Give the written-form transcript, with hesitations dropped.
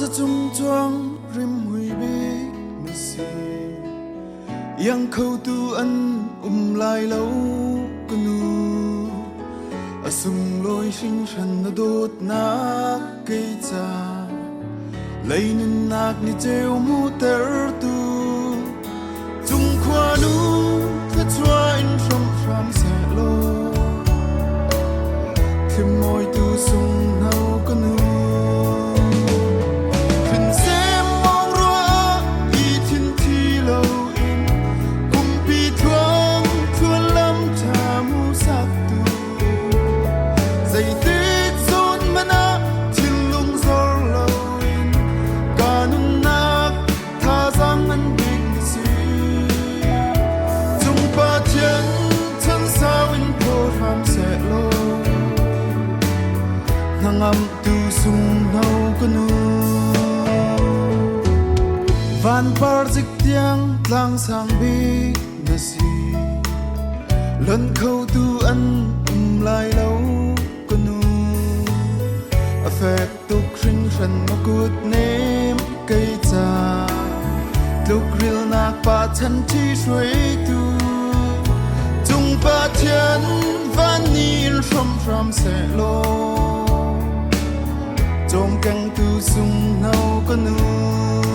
จะจุ่มจ้วงริมหุยบีนสียังเข้าตูอันลายเล่ากันนูอสุงลอยชิงฉันนโดดนักเกยจาเลยนินนักนิเจวมูเตอร์ตูจุงขวานูเธอช่วยอินทรมพรำเสโลที่มอยตูสุงเนากันนูngắm tu sung nâu có nu van par dịch tiếng lang sang bi na si lần khâu tu ăn lại lâu có nu a phép tục sinh sân mà cút ném cây trà lúc ril nạc pa chân chi suy tu chung pa thiên van ni rom se lo trong căng tu sung nâu có nu